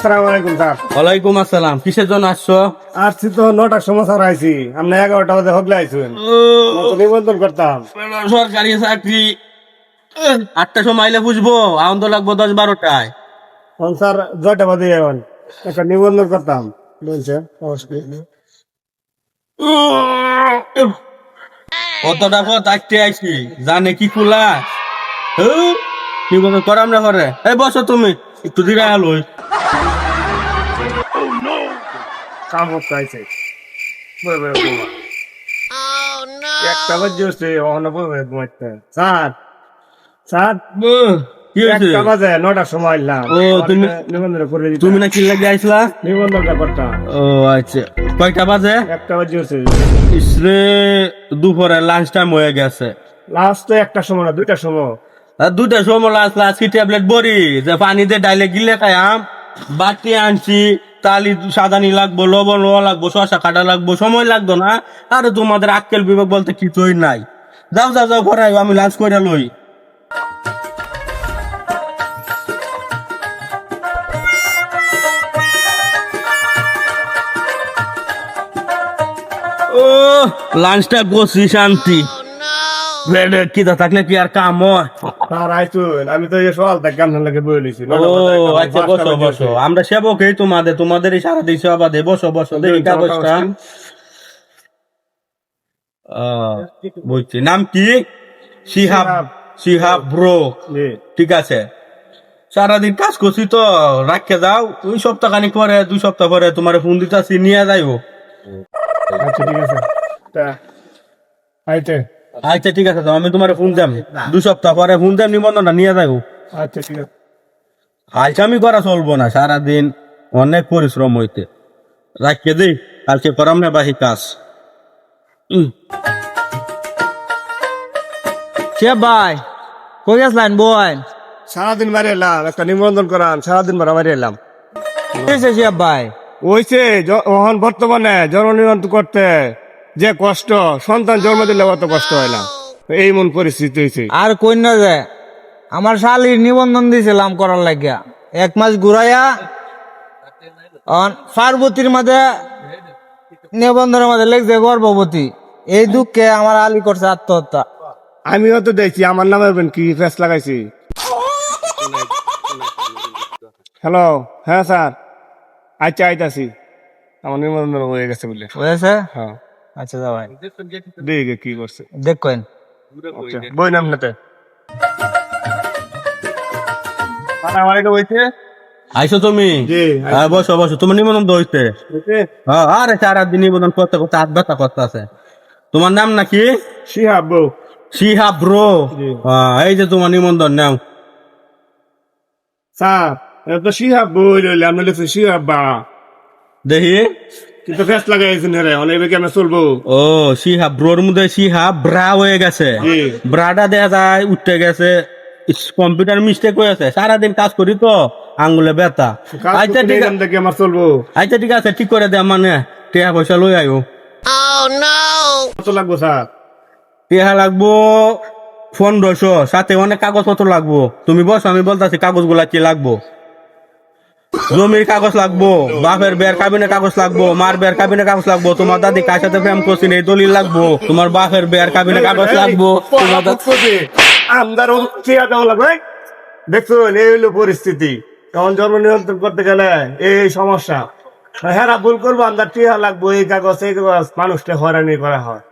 আসসালামু আলাইকুম স্যার। ওয়ালাইকুম আসসালাম। কিসের জন্য আসছো? আসছি তো 9টার সময় স্যার আইছি, আপনি 11টা বাজে হগলে আইছেন, তো নিবন্ধন করতাম। সরকারি চাকরি 8টার সময় আইলে বুঝবো, এখন তো লাগবো 10-12টায়। তখন স্যার 2টা বাজে এখন একটা নিবন্ধন করতাম বলছে অবশ্যই। কতটা পথ আইতে আইছি, জানে কি কুলা কি বলতো করাম না করে। এই বসো তুমি, একটু ধীরে আলোই। কাম করতে আইছে একটা বাজে হচ্ছে অহন ঘুমাইতে। স্যার স্যার কি হয়েছে? 1টা বাজে 9টার সময় আইলাম। ও, তুমি নিবন্ধন করে দিতাম। তুমি না কি লাগে আইসলা? নিবন্ধনটা করতাম। ও আচ্ছা, কয়টা বাজে? 1টা বাজে হচ্ছে ইসরে দুপুরে লাঞ্চ টাইম হয়ে গেছে। লাস্ট তো 1টার সময় না 2টার সময়। আর 2টার সময় লাঞ্চ কি ট্যাবলেট বড়ি যে পানি দিয়ে ডাইলে গিলে খাইয়াম। বাটি আনছি, তালি সাদানি লাগবো, লবণ লওয়া লাগবো, শসা কাটা লাগবো, সময় লাগতো না। আরে তোমাদের আক্কেল বিভাগ বলতে কিছুই নাই। যাও যাও যাও ঘরে আইও, আমি লাঞ্চ করে লই। ও লাঞ্চটা করছি শান্তি। ব্রেডের খিদা থাকলে কি আর কাম হয়? স্যার আইসুন, আমি তো এই সকাল থেকে আপনার লাগে বই লইছি। ও আচ্ছা, বসো বসো, আমরা সেবকই তোমাদেরই সারা দিন সেবা দে। বসো বসো, দেখি কাগজটা। বলছি নাম কি? শিহাব। শিহাব ব্রো, ঠিক আছে। সারাদিন কাজ করছি তো, রাখকে যাও। 2 সপ্তাহ পরে 2 সপ্তাহ পরে তোমার ফোন দিতেছি, নিয়ে যাইও। আচ্ছা ঠিক আছে। আইতে আচ্ছা ঠিক আছে, তো আমি তোমার ফোন দাম 2 সপ্তাহ পরে ফোন দাম, নিবন্ধনটা নিয়ে যাইও। আচ্ছা ঠিক আছে। হালচামি করা চলবো না, সারাদিন অনেক পরিশ্রম হইতে। রাখকে দিই, কালকে করাম না বাহি কাজ। সে ভাই কই গেছলেন বোন? সারাদিন মারি এলাম, একটা নিবন্ধন করান, সারাদিন মারি এলাম। সে ভাই ওইছে ওহন বর্তমানে জন্ম নিবন্ধন করতে যে কষ্ট, সন্তান জন্ম দিলে অত কষ্ট হয় না, এই মন পরিস্থিতি হয়েছে। আর কই না যে আমার শালির নিবন্ধন দিয়েছিলাম করার লাগিয়া, 1 মাস ঘুরাইয়া পার্বতীর মাঝে নিবন্ধনের মাঝে লেগছে গর্ভবতী। এই দুঃখে আমার আলী করছে আত্মহত্যা। আমিও তো দেখছি আমার নামের কি ফেস লাগাইছি। হ্যালো, হ্যাঁ স্যার, আচ্ছা আইতাছি, আমার নিবন্ধন হয়ে গেছে বলে। বুঝেছে? হ্যাঁ আচ্ছা যা ভাই, দেখে কি করছে দেখেন। বই নাম নাতে আইসো তুমি? জি, আইছি। হ্যাঁ, বসো বসো, তোমার নিবন্ধন তো হইতে। হ্যাঁ, আরে সারাদিন নিবন্ধন করতে করতে হাত ব্যথা করতে আছে। তোমার নাম নাকি? শিহাব বউ। শিহাব ব্রো। জি। এই যে তোমার নিবন্ধন নাও। স্যার এটা তো শিহাব বই রইলে আমি লিখছি শিহাব বা, দেখি। কিন্তু ফেস লাগাইছেন রে, অনেক বেগে আমি চলবো। ও শিহাব ব্রোর মধ্যে শিহাব ব্রা হয়ে গেছে। জি। ব্রাটা দেখা যায় উঠতে গেছে, কম্পিউটার মিস্টেক হয়েছে। সারাদিন কাজ করি তো, আঙ্গুলে ব্যথা। আচ্ছা ঠিক আছে, দেখে আমার চলবো। আচ্ছা ঠিক আছে, ঠিক করে দে। মানে টাকা পয়সা লই আইও। কত লাগবো স্যার? টাকা লাগবো 1500, সাথে অনেক কাগজপত্র লাগবো। তুমি বস, আমি বলতেছি কাগজ গুলা কি লাগবো। জমির কাগজ লাগবো, বাপের বের কাবিনের কাগজ লাগবো, মার বের কাবিনের কাগজ লাগবো, তোমার দাদি কার সাথে প্রেম করছেন এই দলিল লাগবো, তোমার বাপের বের কাবিনের কাগজ লাগবো, তোমার আমদার চেয়া দেওয়া লাগবে। দেখুন এই হইলো পরিস্থিতি, তখন জন্ম নিয়ন্ত্রণ করতে গেলে এই সমস্যা। হ্যাঁ ভুল করবো, আমদার টিয়া লাগবো, এই কাগজ মানুষকে হয়রানি করা হয়।